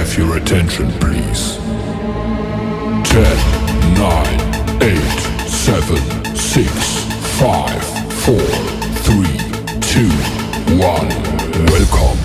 have your attention, please? 10, 9, 8, 7, 6, 5, 4, 3, 2, 1. Welcome.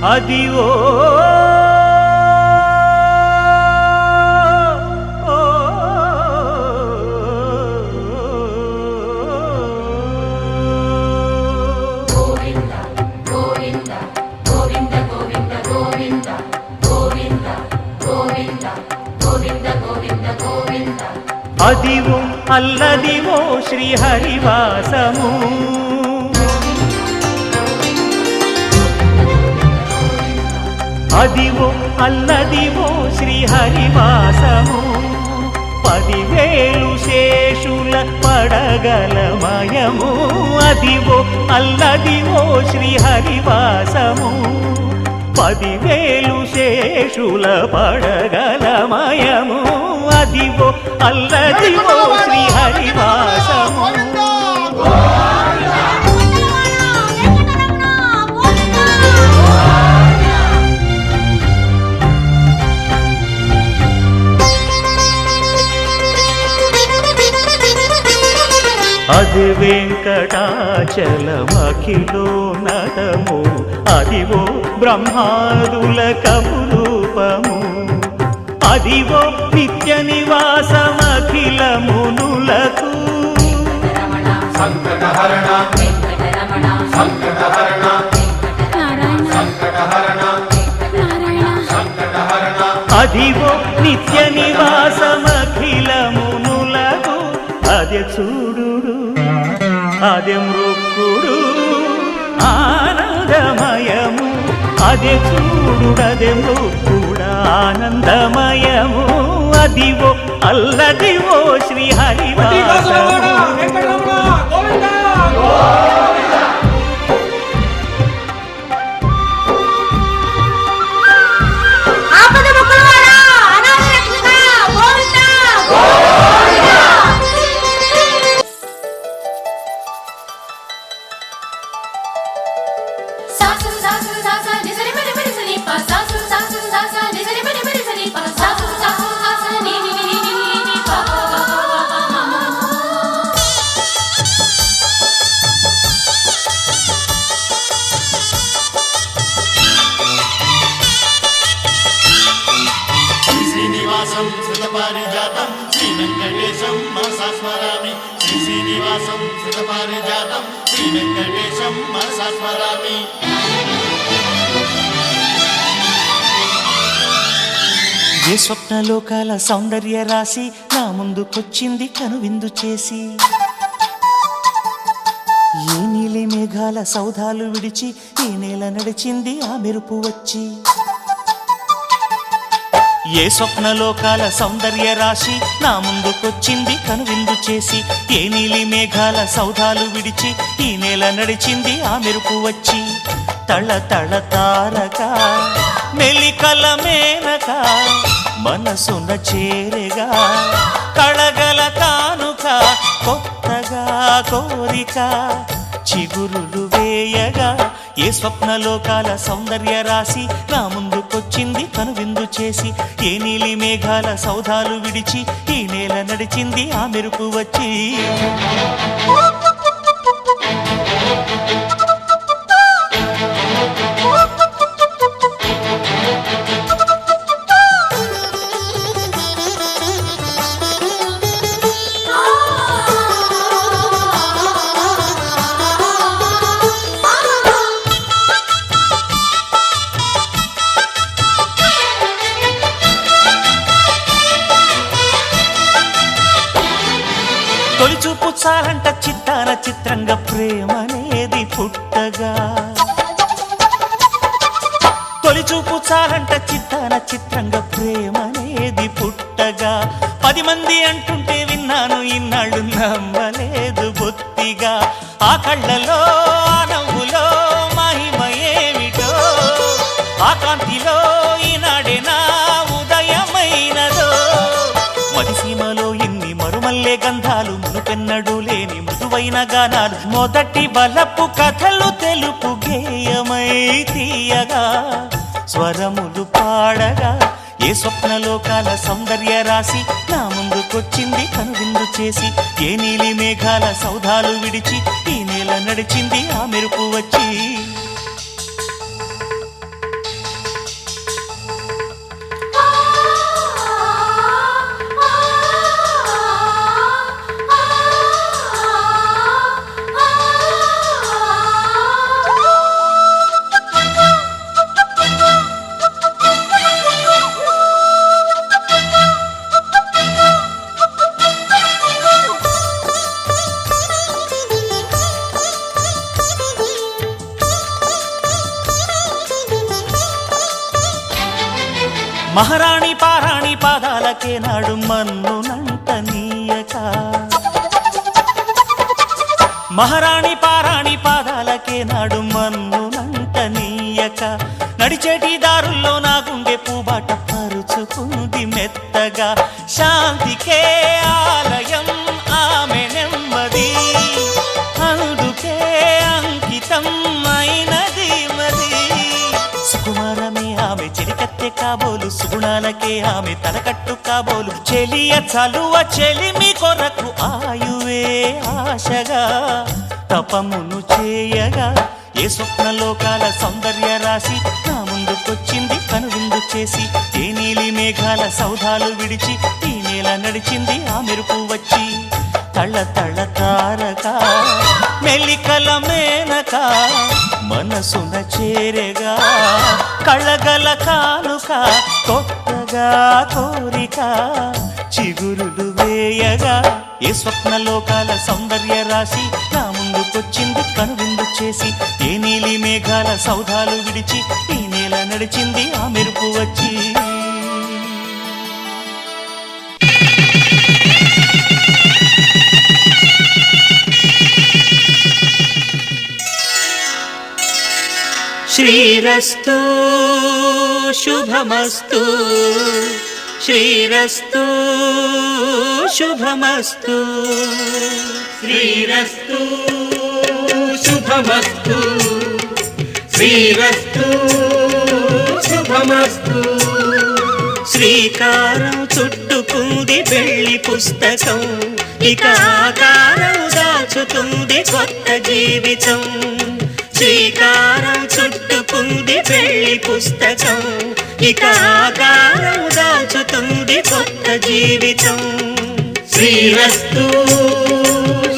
Adivo Adivo Alladivo శ్రీహరివాసము Adivo Alladivo శ్రీహరివాసము 10,000 శేషుల పడగలమయము Adivo Alladivo శ్రీహరివాసము 10,000 శేషుల పడగలమయము Adivo Alladivo శ్రీహరివాసము అది వెంకటాచలమఖిలో నటము అదివో బ్రహ్మాదుల కపురూపము అదివో నిత్య నివాసమఖిల మునులకు సంకటహరణ సంకటహరణ సంకటహరణ సంకటహరణ అదివో నిత్య నివాసమఖిల మునులకు అదే చూడు అదే మృక్కుడు ఆనందమయము అదే చూడుడదే మృక్కుడ ఆనందమయము అదివో అల్లదివో శ్రీహరివాసము పారిజాతం శ్రీ వెంకటేశం మనసా స్మరామి శ్రీ శ్రీనివాసం పారిజాతం శ్రీ వెంకటేశం మనసా స్మరామి ఏ స్వప్నలోకాల సౌందర్య రాశి నా ముందుకొచ్చింది కనువిందు చేసి ఏ నీలి మేఘాల సౌధాలు విడిచి ఈ నేల నడిచింది ఆ మెరుపు వచ్చి ఏ స్వప్నలోకాల సౌందర్య రాశి నా ముందుకొచ్చింది కనువిందు చేసి ఏ నీలి మేఘాల సౌధాలు విడిచి ఈ నేల నడిచింది ఆ మెరుపు వచ్చి తళ తళ తారక మెలికల మేనక మనసున చేరగా కళగల కానుక కొత్తగా కోరిక చిగురులు వేయగా ఏ స్వప్నలోకాల సౌందర్య రాశి నా ముందుకొచ్చింది కనువిందు చేసి, ఏ నీలి మేఘాల సౌధాలు విడిచి ఈ నేల నడిచింది ఆ మెరుపు వచ్చి. తొలిచూపు చాలంట చిత్తాన చిత్రంగా ప్రేమనేది పుట్టగా, తొలిచూపు చాలంట చిత్తాన చిత్రంగా ప్రేమనేది పుట్టగా, 10 మంది అంటుంటే విన్నాను ఇన్నాళ్ళు నమ్మలేదు బొత్తిగా. ఆ కళ్ళలో ఆ నవ్వులో మహిమ ఏమిటో, ఆ కాంతిలో ఈనాడే నా ఉదయమైనదో. మదిసీమలో ఇన్ని మరుమల్లే గంధాలు, మునుపెన్నడు లేని మృదువైన గానాలు, మొదటి బలపు కథలు తెలుపు గేయమై తీయగా, స్వరములు పాడగా. ఏ స్వప్నలోకాల సౌందర్య రాశి నా ముందుకొచ్చింది కనువిందు చేసి, ఏ నీలి మేఘాల సౌధాలు విడిచి ఈ నేల నడిచింది ఆ మెరుపు వచ్చి. మహారాణి పారాణి పాదాలకే నాడు మన్నునంట నీయక, మహారాణి పారాణి పాదాలకే నాడు మన్నునంట నీయక, నడిచేటి దారుల్లో నా గుండె పూబాట పరుచుకుంది మెత్తగా. శాంతికే ఆలయం ఆమె నెమ్మది, అందుకే అంకితం అయినది మది. సుకుమారమే ఆమె చెలికత్తె కాబోలు, సుగుణాలకే ఆమె తలకట్టు కాబోలు. చెలియ చలువ చెలిమి కొరకు ఆయువే ఆశగా తపమును చేయగా, ఏ స్వప్నలోకాల సౌందర్య రాశి నా ముందుకొచ్చింది కనువిందు చేసి, ఏ నీలి మేఘాల సౌధాలు విడిచి ఈ నేల నడిచింది ఆ మెరుపు వచ్చి. తళ తళ తారక మెలికల మేనక మనసున చేరగా, కళగల కానుక కొత్తగా కోరిక చిగురులు వేయగా. ఏ స్వప్నలోకాల సౌందర్య రాశి నా ముందుకొచ్చింది కనువిందు చేసి, ఏ నీలి మేఘాల సౌధాలు విడిచి ఈ నేల నడిచింది ఆ మెరుపు వచ్చి. శ్రీరస్తు శుభమస్తు, శ్రీరస్తు శుభమస్తు, శ్రీరస్తు శుభమస్తు, శ్రీరస్తు శుభమస్తు. శ్రీకారం చుట్టుకుంది పెళ్లి పుస్తకం, ఇక ఆకారం దాచుతుంది కొత్త జీవితం. శ్రీకారం చుట్టుకుంది పెళ్లి పుస్తకం, ఇక ఆకారం దాచుతుంది కొత్త జీవితం. శ్రీరస్తు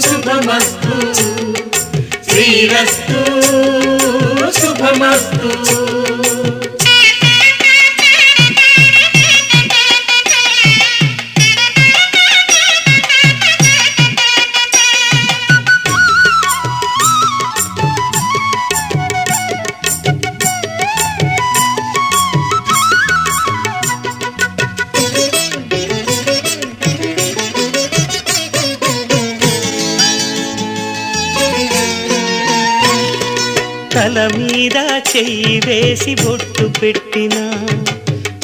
శుభమస్తు, శ్రీరస్తు శుభమస్తు. తల మీద చెయ్యి వేసి బొట్టు పెట్టినా,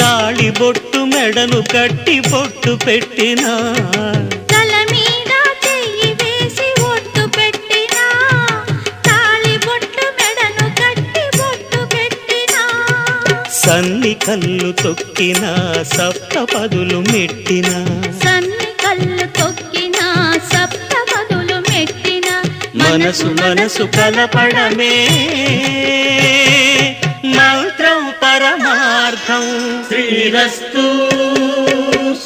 తాళి బొట్టు మెడను కట్టి బొట్టు పెట్టినా, తల మీద చెయ్యి వేసి బొట్టు పెట్టినా, తాళి బొట్టు మెడను కట్టి సన్ని కళ్ళు తొక్కిన సప్తపదులు మెట్టిన సన్ని కళ్ళు తొక్కిన సప్తపదులు మెట్టిన మనసు మనసు కలపడమే మంత్రం పరమార్థం. శ్రీరస్తు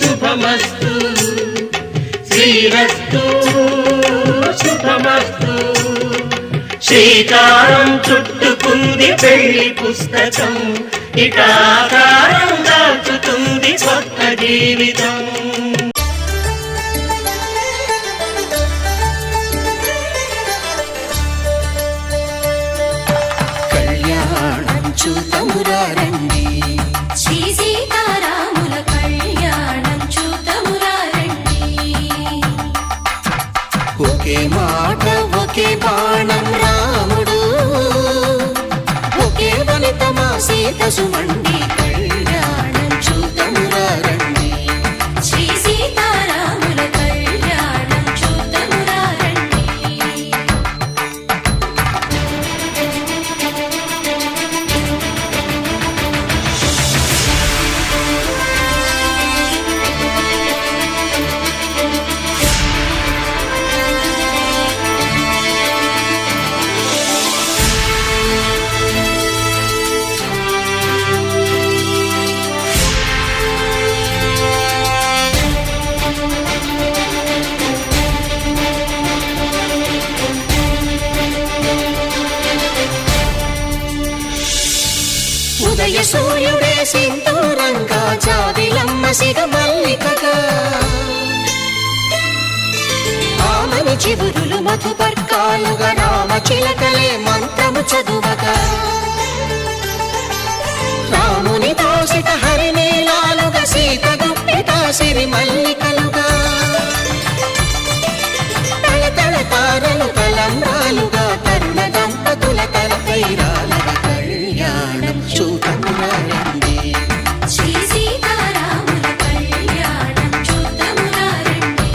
శుభమస్తు శ్రీరస్తు శుభమస్తు. శ్రీకారం చుట్టుకుంది పెళ్లి పుస్తకం, ఇటాకారం దాచుతుంది కొత్త జీవితం. కళ్యాణం చూతమురారండి, శ్రీ సీతారాముల కళ్యాణం చూతమురారండి. ఒకే మాట ఒకే బాణం రాముడు, ఒకే వనిత మా సీత సుమండి. కళ్యాణం చూతమురారండి, శ్రీ సీతారాముల కళ్యాణం చూతమురారండి. ఉదయ సూర్యుడే సింధూరంగా, జాబిలమ్మ సిగ మల్లికగా, ఆమని చివురులు మధుపర్కాలుగా, రామ చిలకలే మంత్రము చదువగా, రాముని దోసిట హరినీలాలుగా, సీత గుప్పిట సిరి మల్లికలుగా, తళతళ తారలు తలంబ్రాలుగా, తరుణ దంపతుల తలపైరాలుగా. కళ్యాణం చూతమురారండి, శ్రీ సీతారాముల కళ్యాణం చూతమురారండి.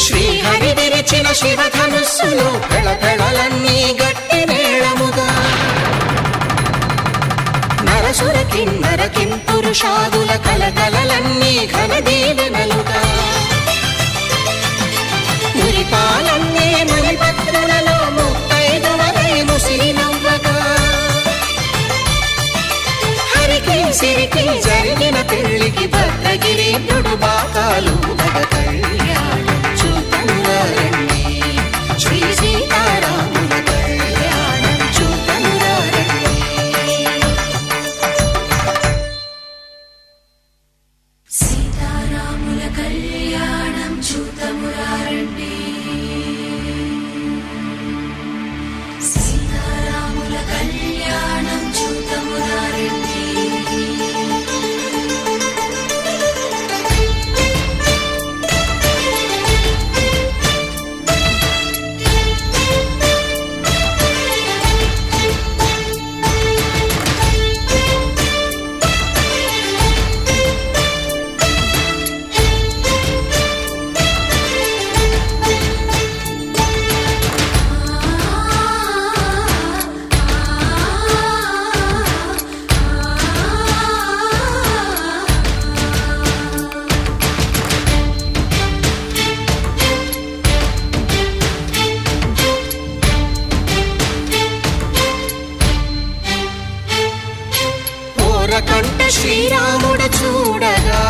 శ్రీహరి విరిచిన శివధనుస్సులు పెళపెళలన్నీ గట్టి మేళముగా, నరసుర కిన్నర కింపురుషాదుల కలకలలన్నీ ఘన దీవెనలుగా, మురిపాలన్నీ మణిపత్రులలో ముత్తైదువలై ముసిరి నవ్వగా, హరికి సిరికి జరిగిన పెళ్లికి భద్రగిరీంద్రుడు బాకాలు మగ. కళ్యాణం చూతమురారండి, శ్రీ సీతారాముల కళ్యాణం చూతమురారండి. సీతారాముల కళ్యాణం చూతమురారండి. సీతారాముల కళ్యాణం చూతమురారండి. కంట శ్రీరాముడు చూడగా,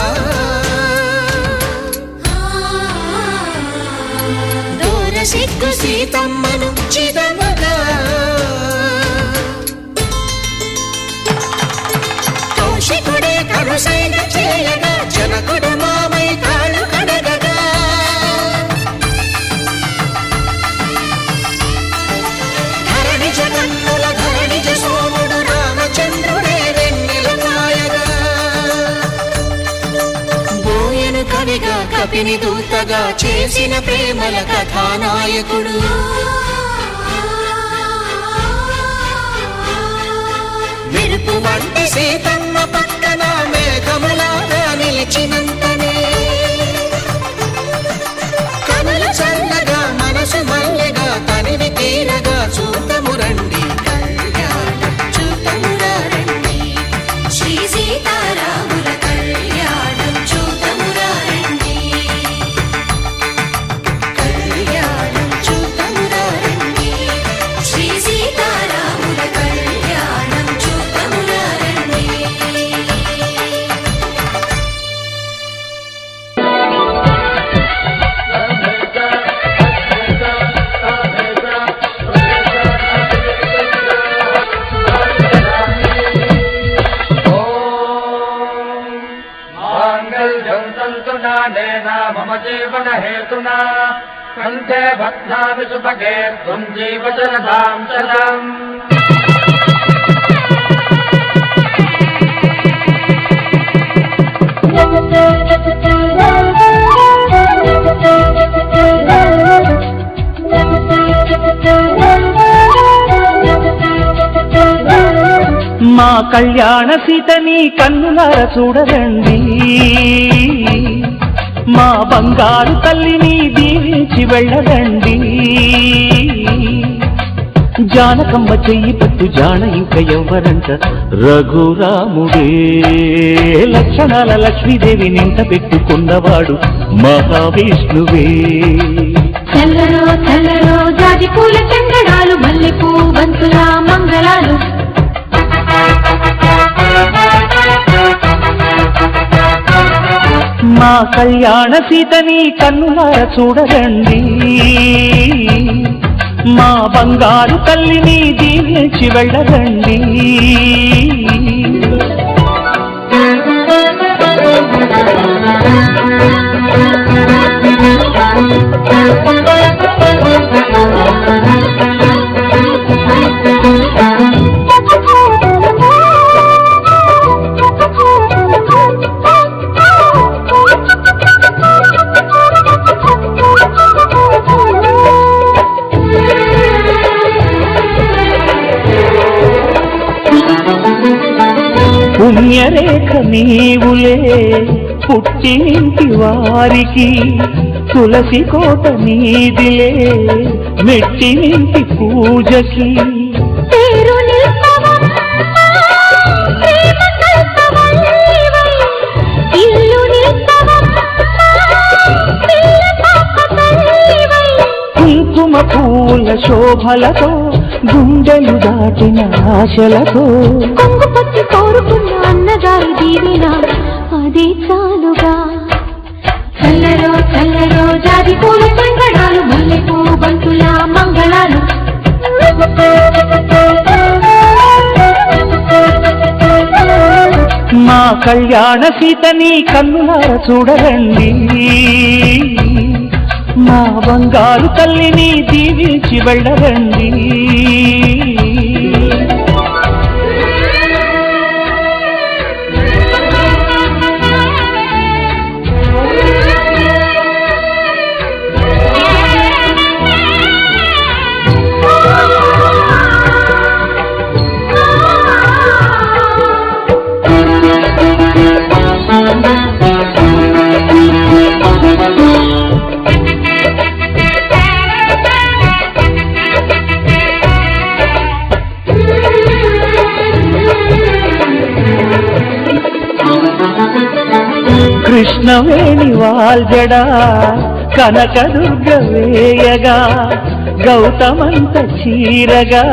దూర సిగ్గు సీతమ్మను చిదమగా, కౌశికుడే కరుసైన చేయగా, జనకుడు మామై కాళ్ళు కడగగా, ధరణి జగన్నుల ధరణిజ సోముడు రామచంద్రుడే వెన్నెల కాయగా, బోయను కవిగా కపిని దూతగా చేసిన ప్రేమల కథానాయకుడు. మెరుపు వంటి సీతమ్మ పక్కన మేఘములాగా నిలిచినంతనే కనులు చల్లగా మనసు మల్లెగా తనివి తీరగా చూతము రండి, కళ్యాణం చూతమురా రండి. శ్రీ సీతారాముల కళ్యాణం చూతమురా రండి. కళ్యాణం చూతమురా రండి. శ్రీ సీతారాముల కళ్యాణం చూతమురా రండి. माङ्गल्यं तन्तु नानेन मम जीवन हेतुना कण्ठे बध्नामि सुभगे त्वं जीवशरदां शरम्. మా కళ్యాణ సీతని కన్నులార చూడరండి, మా బంగారు తల్లిని దీవించి వెళ్ళరండి. జానకమ్మ చెయ్యి పట్టు జాన ఇంక ఎవ్వరంట, రఘురాముడే లక్షణాల లక్ష్మీదేవి నింట పెట్టుకున్నవాడు మహావిష్ణువే. చల్లరో చల్లరో జాజి పూల చందనాలు, మల్లెపూ బంతుల మంగళాలు. మా కళ్యాణ సీతని కన్నులార చూడరండి, మా బంగారు తల్లిని దీవించి వెళ్ళరండి. పుణ్యరేఖ నీవులే పుట్టినింటి వారికి, తులసి కోట నీదిలే మెట్టినింటి పూజకి. పేరు నిల్పవమ్మ, ప్రేమ కల్పవల్లివై. ఇల్లు నిల్పవమ్మ, పిల్ల పాప తల్లివై. కుంకుమ పూల శోభలతో గుండెలు దాటిన ఆశలతో, కొంగు పచ్చి కోరుకున్న అన్నగారి దీవెన అదే చాలుగా. చల్లరో చల్లరో జాజి పూల చందనాలు, మల్లెపూ బంతుల మంగళాలు. మా కళ్యాణ సీతని కన్నులార చూడరండి, మా బంగారు తల్లిని దీవించి వెళ్ళరండి. కృష్ణవేణి వాల్జడా కనకదుర్గ వేయగా, గౌతమంత చీరగా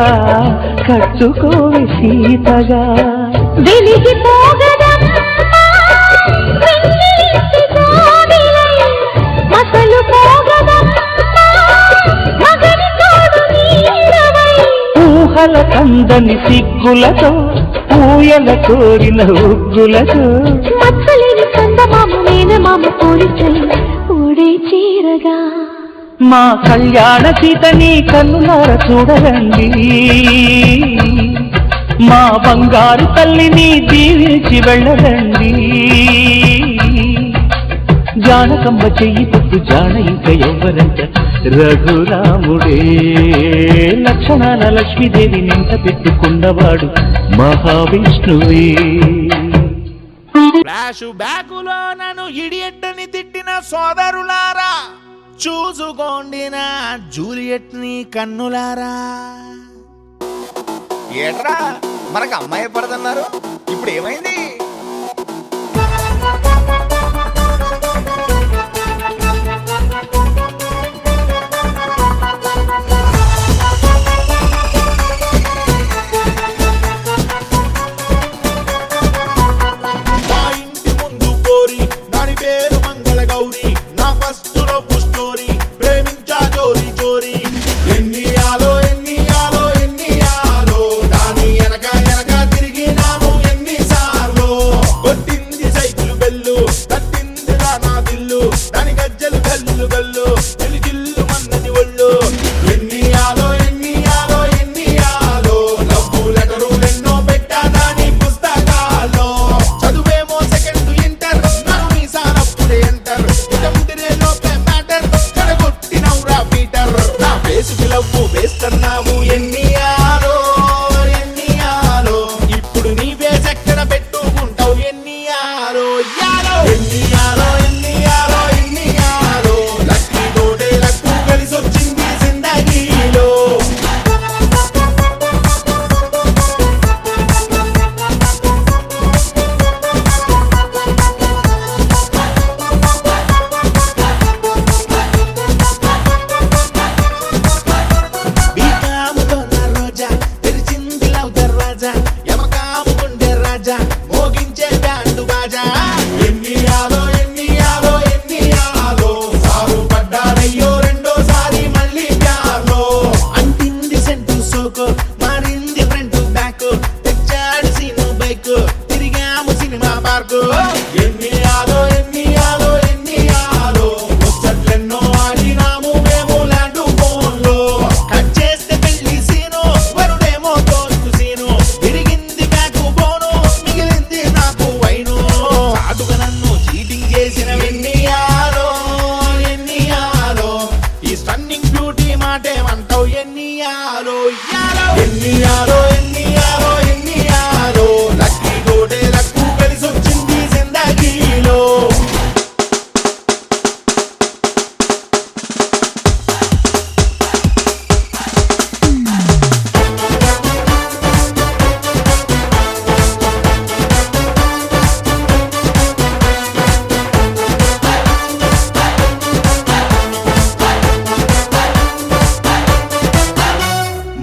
కట్టుకోవి సీతగా. వెలిగిపోగదమ్మ, వెన్నెలింటి కోవిలై. మసలు పోగదమ్మ, మగని తోడు నీడవై. ఊహల కందని సిగ్గులతో ఊయల కోరిన ఉగ్గులతో, మచ్చలేని చందమామ మేనమామ పోలికై ఓడే చీరగా. మా కళ్యాణ సీతని కన్నులార చూడరండి, మా బంగారు తల్లిని దీవించి వెళ్ళరండి. జానకమ్మ చెయ్యి పట్టు జాన ఇంక ఎవ్వరంట రఘురాముడే లక్షణాల లక్ష్మీదేవి నింట పెట్టుకున్నవాడు మహావిష్ణువే. ఫ్లాష్ బ్యాకులో నన్ను ఇడియట్ని తిట్టిన సోదరులారా చూసుకోండి నా జూలియట్ ని కన్నులారా. ఏట్రా మనకు అమ్మాయి పడదన్నారు, ఇప్పుడు ఏమైంది?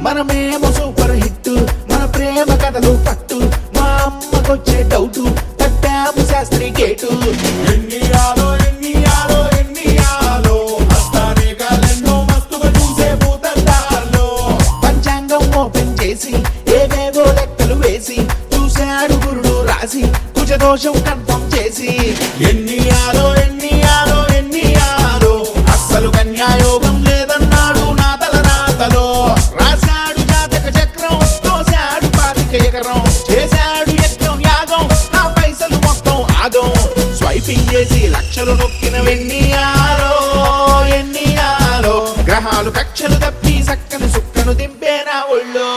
మనమేమో సూపర్ హిట్, మన ప్రేమ కథలు పట్టు, మా అమ్మకొచ్చే డౌటు కట్టాము శాస్త్రి గేటు. ఎన్నియాలో ఎన్నియాలో ఎన్నియాలో హస్తానే కాలెన్నో మస్తుగా చూసే భూతద్దాల్లో పంచాంగం ఓపెన్ చేసి ఏవేవో లెక్కలు వేసి చూశాడు గురుడు రాసి కుజదోషం కన్ఫర్మ్ చేసి ఎన్నియాలో ఎన్నియాలో ఎన్నియాలో అస్సలు కన్యాయోగం లేదన్నాడు నా తల నాతలో. చేశాడు యజ్ఞం యాగం నా పైసలు మొత్తం ఆగం స్వైపింగ్ చేసి లక్షలు నొక్కిన ఎన్నియాలో ఎన్నియాలో గ్రహాలు కక్షలు తప్పి సక్కని సుక్కను దింపే నా ఒళ్ళో.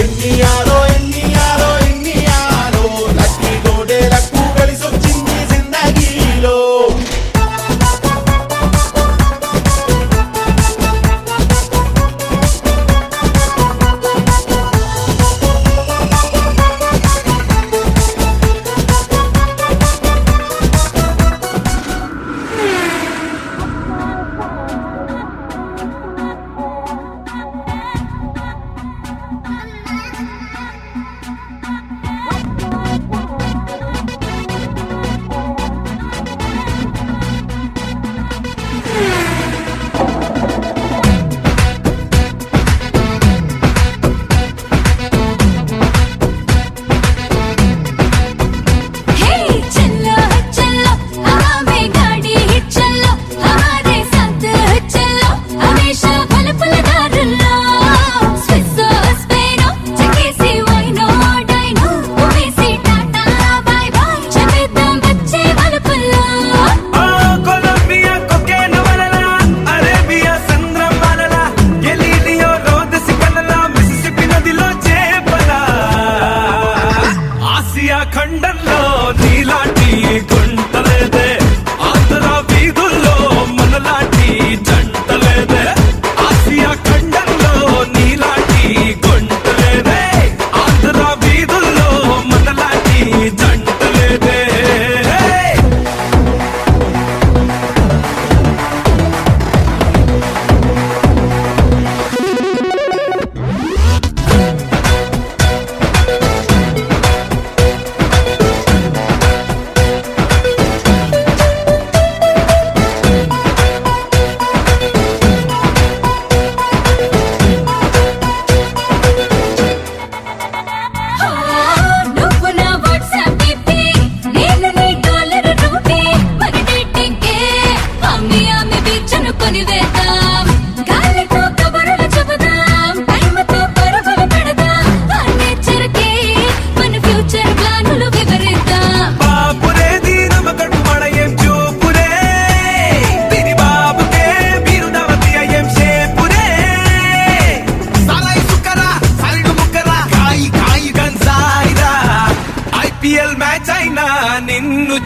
ఎన్నియాలో ఎన్నియాలో ఎన్నియాలో లక్కీ తోడే లక్కు కలిసొచ్చింది జిందగీలో.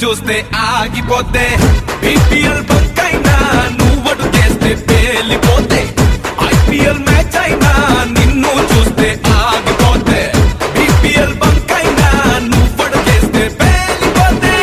చూస్తే ఆగిపోతే బీపీఎల్ బంక్ అయినా నువ్వడు చేస్తే పేలిపోతే ఐపీఎల్ మ్యాచ్ అయినా నిన్ను చూస్తే ఆగిపోతే బీపీఎల్ బంక్ అయినా నువ్వడు చేస్తే పేలిపోతే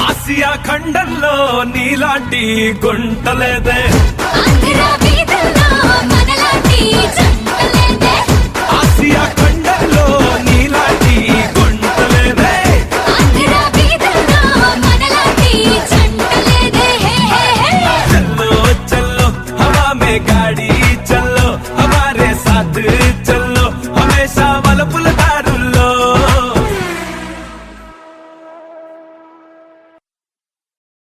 ఆసియా ఖండంలో నీలాంటి గుంటలేదే ఆసియా